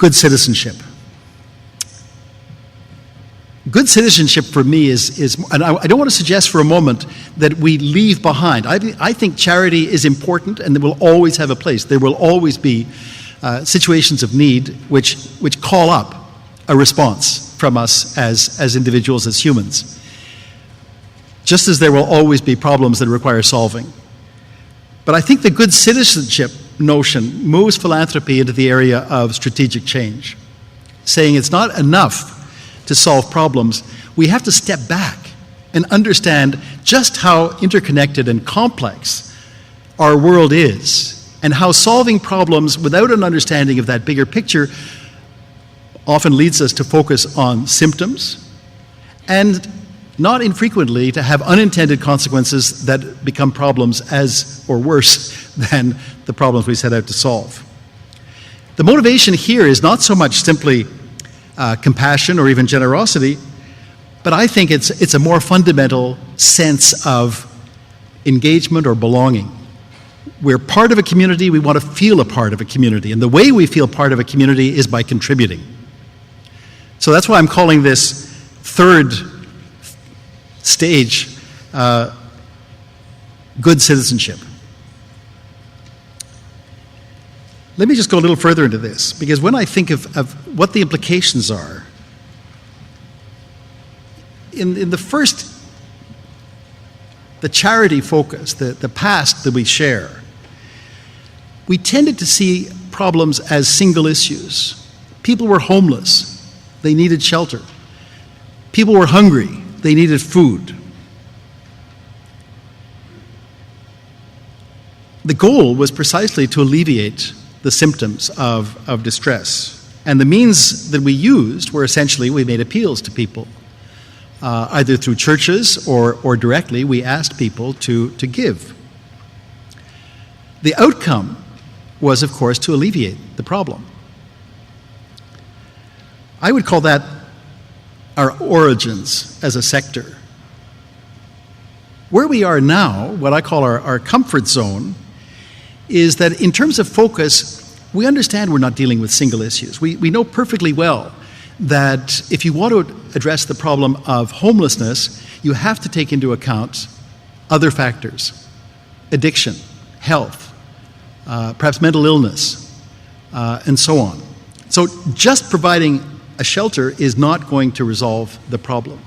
Good citizenship. Good citizenship for me is and I don't want to suggest for a moment that we leave behind. I think charity is important and it will always have a place. There will always be situations of need which call up a response from us as individuals, as humans. Just as there will always be problems that require solving. But I think the good citizenship notion moves philanthropy into the area of strategic change, saying it's not enough to solve problems. We have to step back and understand just how interconnected and complex our world is, and how solving problems without an understanding of that bigger picture often leads us to focus on symptoms, and not infrequently to have unintended consequences that become problems as or worse than the problems we set out to solve. The motivation here is not so much simply compassion or even generosity, but I think it's a more fundamental sense of engagement or belonging. We're part of a community, we want to feel a part of a community, and the way we feel part of a community is by contributing. So that's why I'm calling this third stage good citizenship. Let me just go a little further into this, because when I think of what the implications are, in the first, the charity focus, the past that we share, we tended to see problems as single issues. People were homeless, they needed shelter. People were hungry, they needed food. The goal was precisely to alleviate the symptoms of distress. And the means that we used were essentially, we made appeals to people. Either through churches or directly, we asked people to give. The outcome was, of course, to alleviate the problem. I would call that our origins as a sector. Where we are now, what I call our comfort zone, is that in terms of focus, we understand we're not dealing with single issues. We know perfectly well that if you want to address the problem of homelessness, you have to take into account other factors: addiction, health, perhaps mental illness, and so on. So just providing a shelter is not going to resolve the problem.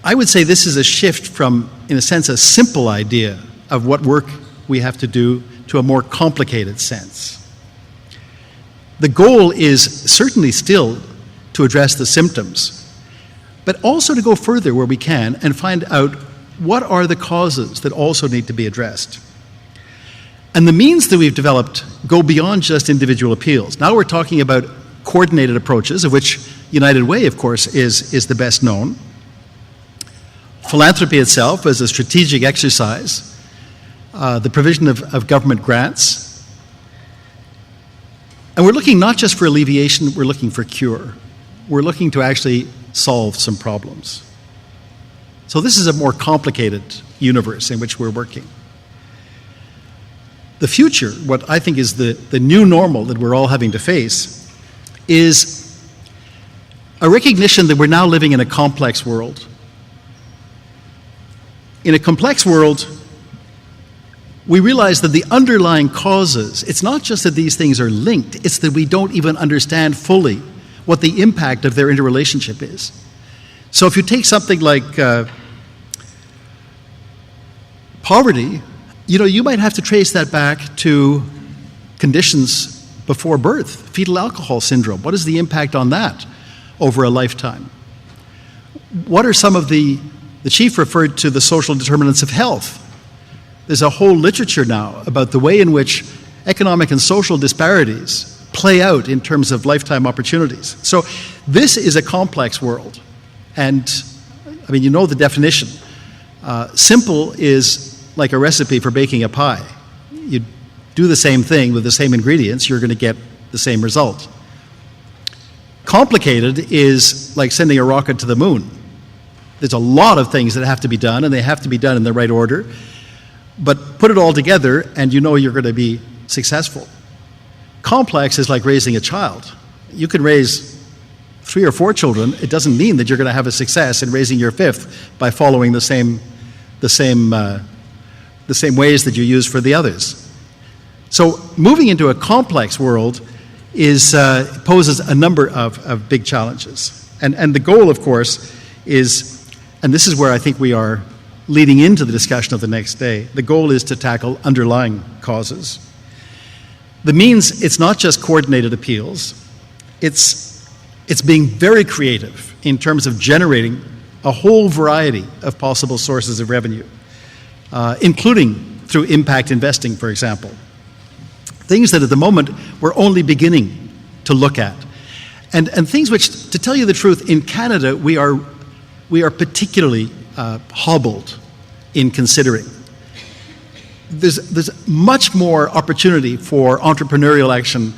I would say this is a shift from, in a sense, a simple idea of what work we have to do to a more complicated sense. The goal is certainly still to address the symptoms, but also to go further where we can and find out what are the causes that also need to be addressed. And the means that we've developed go beyond just individual appeals. Now we're talking about coordinated approaches, of which United Way, of course, is the best known. Philanthropy itself as a strategic exercise, the provision of government grants. And we're looking not just for alleviation, we're looking for cure. We're looking to actually solve some problems. So this is a more complicated universe in which we're working. The future, what I think is the new normal that we're all having to face, is a recognition that we're now living in a complex world. In a complex world, we realize that the underlying causes, it's not just that these things are linked, it's that we don't even understand fully what the impact of their interrelationship is. So if you take something like poverty, you might have to trace that back to conditions before birth. Fetal alcohol syndrome, what is the impact on that over a lifetime? What are some of the chief referred to the social determinants of health. There's a whole literature now about the way in which economic and social disparities play out in terms of lifetime opportunities. So this is a complex world. And, I mean, you know the definition. Simple is like a recipe for baking a pie. You do the same thing with the same ingredients, you're going to get the same result. Complicated is like sending a rocket to the moon. There's a lot of things that have to be done, and they have to be done in the right order. But put it all together, and you know you're going to be successful. complex is like raising a child. You can raise 3 or 4 children. It doesn't mean that you're going to have a success in raising your 5th by following the same ways that you use for the others. So moving into a complex world poses a number of big challenges. And the goal, of course, is, and this is where I think we are leading into the discussion of the next day, the goal is to tackle underlying causes. The means, it's not just coordinated appeals, it's being very creative in terms of generating a whole variety of possible sources of revenue, including through impact investing, for example. Things that at the moment we're only beginning to look at. And things which, to tell you the truth, in Canada we are particularly hobbled in considering. There's much more opportunity for entrepreneurial action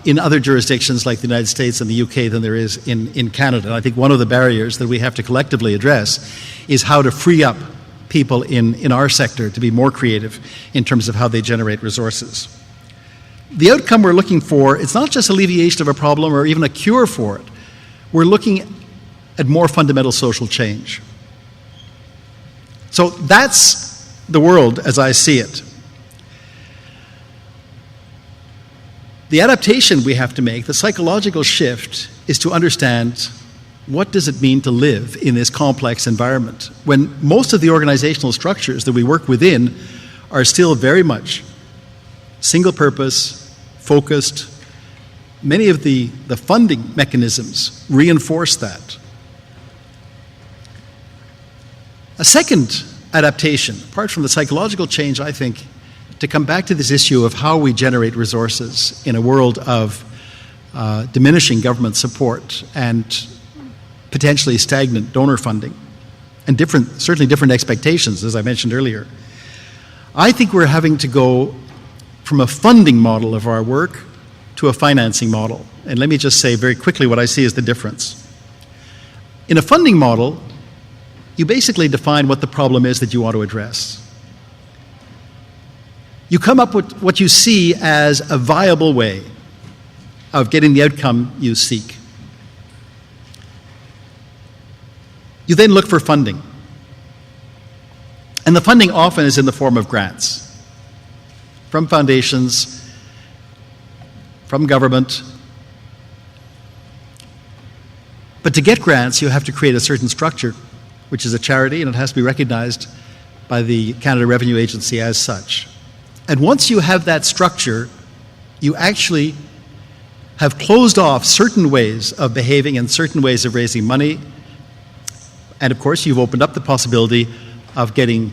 in other jurisdictions like the United States and the UK than there is in Canada. And I think one of the barriers that we have to collectively address is how to free up people in our sector to be more creative in terms of how they generate resources. The outcome we're looking for, it's not just alleviation of a problem or even a cure for it. We're looking at more fundamental social change. So that's the world as I see it. The adaptation we have to make, the psychological shift, is to understand what does it mean to live in this complex environment when most of the organizational structures that we work within are still very much single purpose, focused. Many of the funding mechanisms reinforce that. A second adaptation, apart from the psychological change, I think, to come back to this issue of how we generate resources in a world of diminishing government support and potentially stagnant donor funding and certainly different expectations, as I mentioned earlier. I think we're having to go from a funding model of our work to a financing model. And let me just say very quickly what I see as the difference. In a funding model, you basically define what the problem is that you want to address. You come up with what you see as a viable way of getting the outcome you seek. You then look for funding. And the funding often is in the form of grants from foundations, from government. But to get grants, you have to create a certain structure, which is a charity, and it has to be recognized by the Canada Revenue Agency as such. And once you have that structure, you actually have closed off certain ways of behaving and certain ways of raising money. And of course, you've opened up the possibility of getting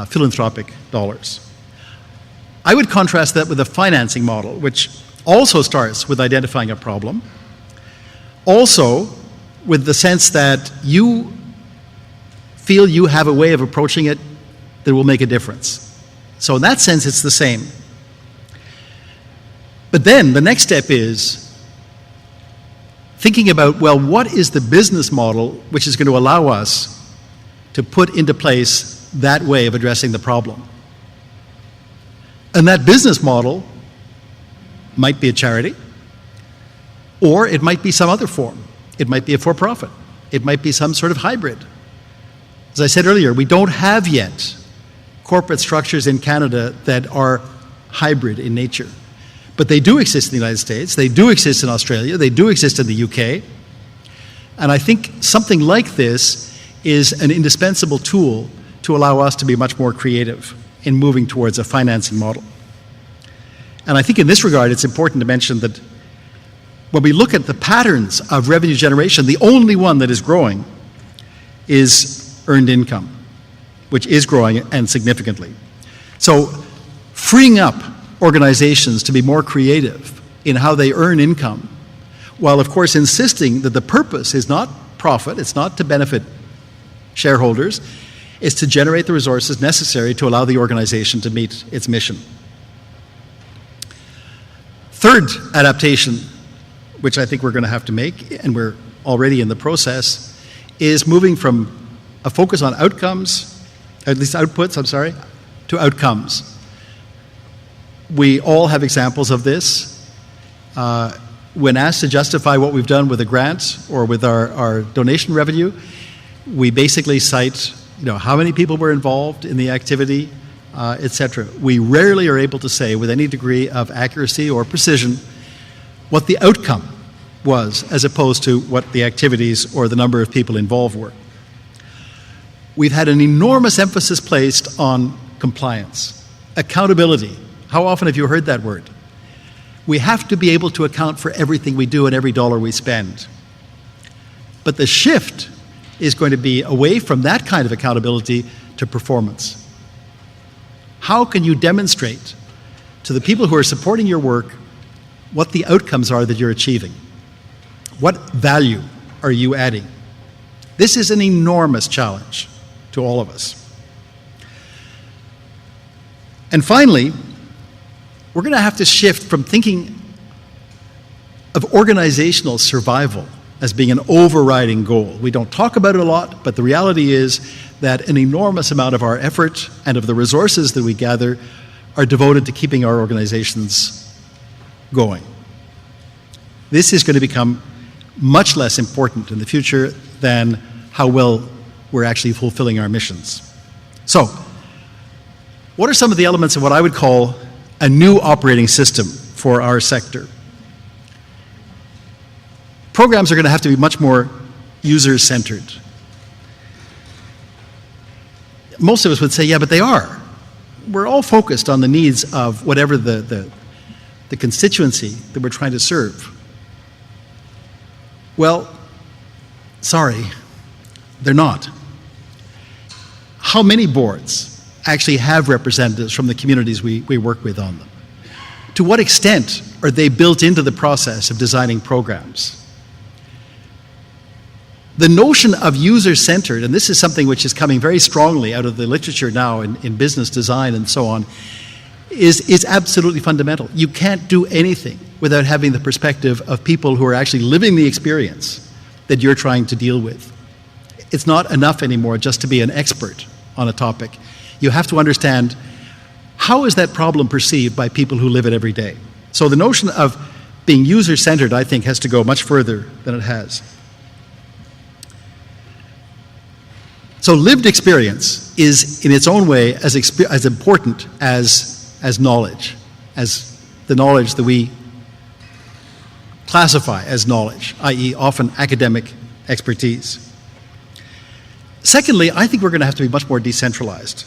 philanthropic dollars. I would contrast that with a financing model, which also starts with identifying a problem, also with the sense that you feel you have a way of approaching it that will make a difference. So in that sense, it's the same. But then the next step is thinking about, well, what is the business model which is going to allow us to put into place that way of addressing the problem? And that business model might be a charity, or it might be some other form. It might be a for-profit. It might be some sort of hybrid. As I said earlier, we don't have yet corporate structures in Canada that are hybrid in nature. But they do exist in the United States, they do exist in Australia, they do exist in the UK. And I think something like this is an indispensable tool to allow us to be much more creative in moving towards a financing model. And I think in this regard, it's important to mention that when we look at the patterns of revenue generation, the only one that is growing is earned income, which is growing and significantly. So freeing up organizations to be more creative in how they earn income, while of course insisting that the purpose is not profit, it's not to benefit shareholders, is to generate the resources necessary to allow the organization to meet its mission. Third adaptation, which I think we're going to have to make, and we're already in the process, is moving from a focus on outcomes, at least outputs, to outcomes. We all have examples of this. when asked to justify what we've done with a grant or with our donation revenue, we basically cite, how many people were involved in the activity, etc. We rarely are able to say with any degree of accuracy or precision what the outcome was, as opposed to what the activities or the number of people involved were. We've had an enormous emphasis placed on compliance, accountability. How often have you heard that word? We have to be able to account for everything we do and every dollar we spend. But the shift is going to be away from that kind of accountability to performance. How can you demonstrate to the people who are supporting your work what the outcomes are that you're achieving? What value are you adding? This is an enormous challenge to all of us. And finally, we're going to have to shift from thinking of organizational survival as being an overriding goal. We don't talk about it a lot, but the reality is that an enormous amount of our effort and of the resources that we gather are devoted to keeping our organizations going. This is going to become much less important in the future than how well we're actually fulfilling our missions. So, what are some of the elements of what I would call a new operating system for our sector? Programs are going to have to be much more user-centered. Most of us would say, yeah, but they are. We're all focused on the needs of whatever the constituency that we're trying to serve. Well, sorry, they're not. How many boards actually have representatives from the communities we work with on them? To what extent are they built into the process of designing programs? The notion of user-centered, and this is something which is coming very strongly out of the literature now in business design and so on, is absolutely fundamental. You can't do anything without having the perspective of people who are actually living the experience that you're trying to deal with. It's not enough anymore just to be an expert on a topic. You have to understand, how is that problem perceived by people who live it every day? So the notion of being user-centered, I think, has to go much further than it has. So lived experience is, in its own way, as important as knowledge, as the knowledge that we classify as knowledge, i.e. often academic expertise. Secondly, I think we're going to have to be much more decentralized.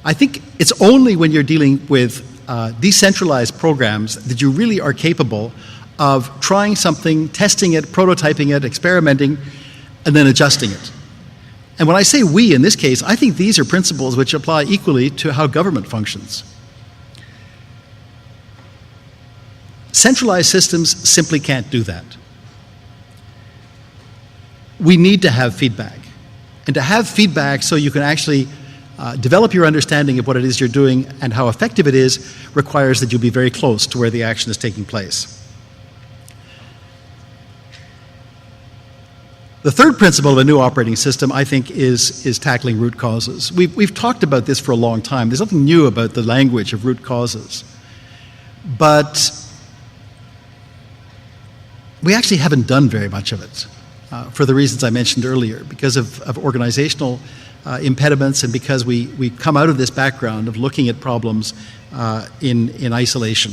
I think it's only when you're dealing with decentralized programs that you really are capable of trying something, testing it, prototyping it, experimenting, and then adjusting it. And when I say we in this case, I think these are principles which apply equally to how government functions. Centralized systems simply can't do that. We need to have feedback. And to have feedback so you can actually develop your understanding of what it is you're doing and how effective it is requires that you be very close to where the action is taking place. The third principle of a new operating system, I think, is tackling root causes. We've talked about this for a long time. There's nothing new about the language of root causes. But we actually haven't done very much of it for the reasons I mentioned earlier, because of organizational impediments and because we come out of this background of looking at problems in isolation.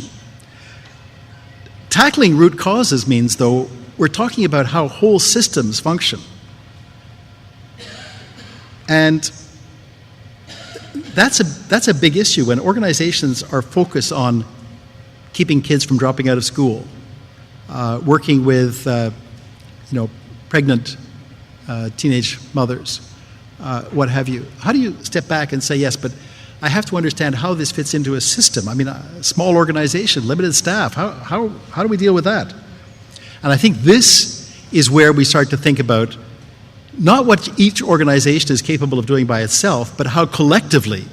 Tackling root causes means, though, we're talking about how whole systems function. And that's a big issue when organizations are focused on keeping kids from dropping out of school, working with pregnant teenage mothers, what have you. How do you step back and say, yes, but I have to understand how this fits into a system? I mean, a small organization, limited staff, how do we deal with that? And I think this is where we start to think about not what each organization is capable of doing by itself, but how collectively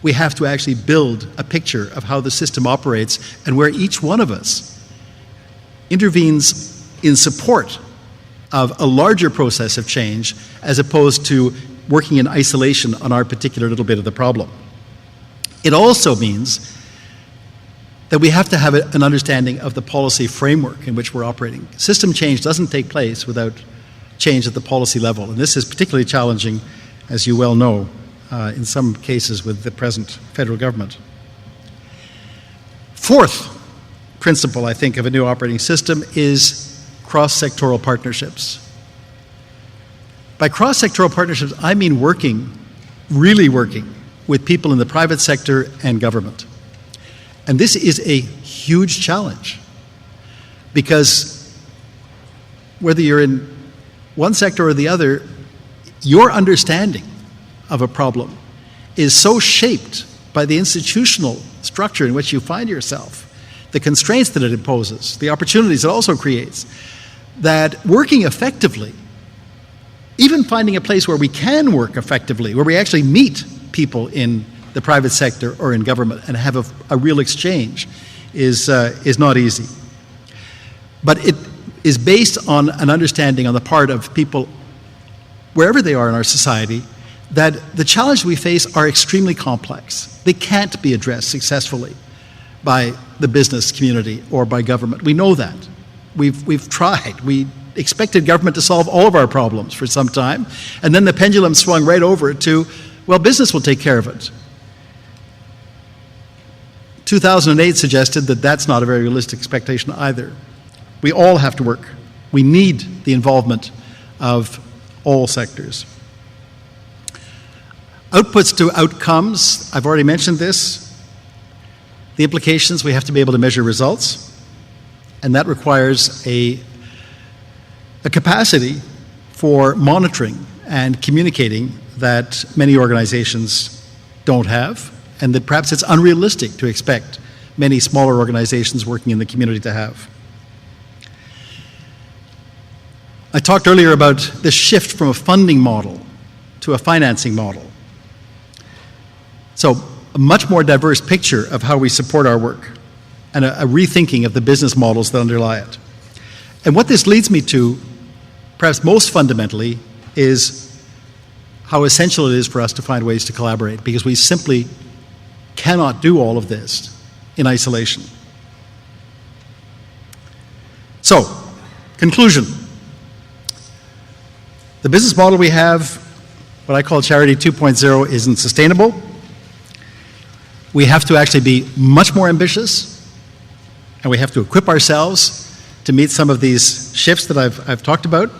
we have to actually build a picture of how the system operates and where each one of us intervenes in support of a larger process of change as opposed to working in isolation on our particular little bit of the problem. It also means that we have to have an understanding of the policy framework in which we're operating. System change doesn't take place without change at the policy level, and this is particularly challenging, as you well know, in some cases with the present federal government. Fourth principle, I think, of a new operating system is cross-sectoral partnerships. By cross-sectoral partnerships, I mean working, really working, with people in the private sector and government. And this is a huge challenge, because whether you're in one sector or the other, your understanding of a problem is so shaped by the institutional structure in which you find yourself, the constraints that it imposes, the opportunities it also creates, that working effectively, even finding a place where we can work effectively, where we actually meet people in the private sector or in government and have a real exchange, is not easy. But it is based on an understanding on the part of people, wherever they are in our society, that the challenges we face are extremely complex. They can't be addressed successfully by the business community or by government. We know that. We've tried. We expected government to solve all of our problems for some time, and then the pendulum swung right over to, well, business will take care of it. 2008 suggested that that's not a very realistic expectation either. We all have to work. We need the involvement of all sectors. Outputs to outcomes, I've already mentioned this. The implications, we have to be able to measure results, and that requires a capacity for monitoring and communicating that many organizations don't have, and that perhaps it's unrealistic to expect many smaller organizations working in the community to have. I talked earlier about the shift from a funding model to a financing model. So a much more diverse picture of how we support our work and a rethinking of the business models that underlie it. And what this leads me to, perhaps most fundamentally, is how essential it is for us to find ways to collaborate, because we simply cannot do all of this in isolation. So, conclusion. The business model we have, what I call Charity 2.0, isn't sustainable. We have to actually be much more ambitious, and we have to equip ourselves to meet some of these shifts that I've talked about.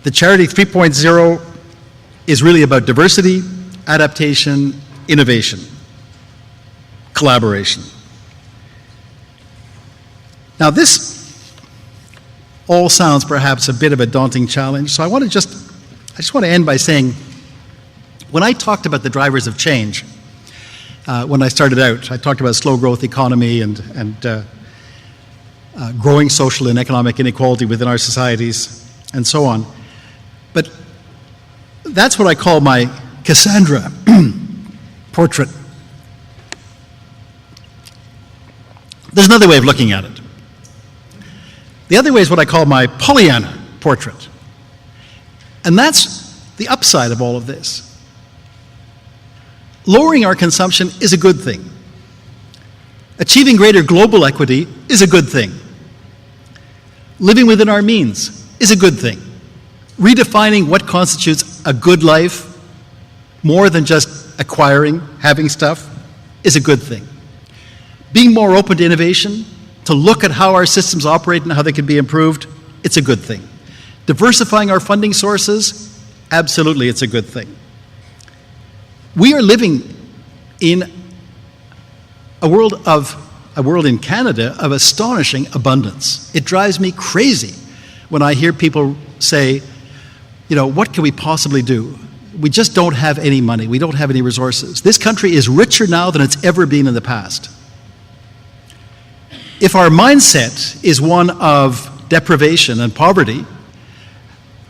The Charity 3.0 is really about diversity, adaptation, innovation, collaboration. Now this all sounds perhaps a bit of a daunting challenge, so I just want to end by saying, when I talked about the drivers of change, when I started out, I talked about slow growth economy and growing social and economic inequality within our societies, and so on. But that's what I call my Cassandra portrait. There's another way of looking at it. The other way is what I call my Pollyanna portrait. And that's the upside of all of this. Lowering our consumption is a good thing. Achieving greater global equity is a good thing. Living within our means is a good thing. Redefining what constitutes a good life, more than just acquiring, having stuff, is a good thing. Being more open to innovation, to look at how our systems operate and how they can be improved, it's a good thing. Diversifying our funding sources, absolutely it's a good thing. We are living in a world in Canada of astonishing abundance. It drives me crazy when I hear people say, you know, what can we possibly do? We just don't have any money. We don't have any resources. This country is richer now than it's ever been in the past. If our mindset is one of deprivation and poverty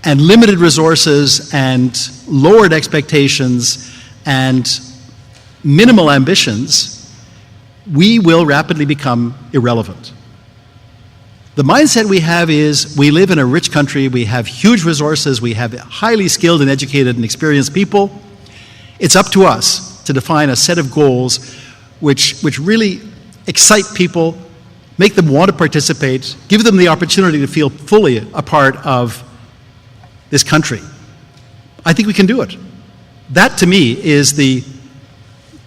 and limited resources and lowered expectations and minimal ambitions, we will rapidly become irrelevant. The mindset we have is we live in a rich country, we have huge resources, we have highly skilled and educated and experienced people. It's up to us to define a set of goals which really excite people, make them want to participate, give them the opportunity to feel fully a part of this country. I think we can do it. That, to me,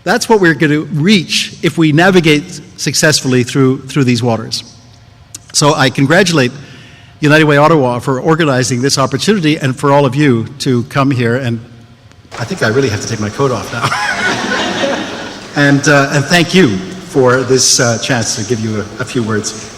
that's what we're going to reach if we navigate successfully through these waters. So I congratulate United Way Ottawa for organizing this opportunity and for all of you to come here. And I think I really have to take my coat off now. and thank you for this chance to give you a few words.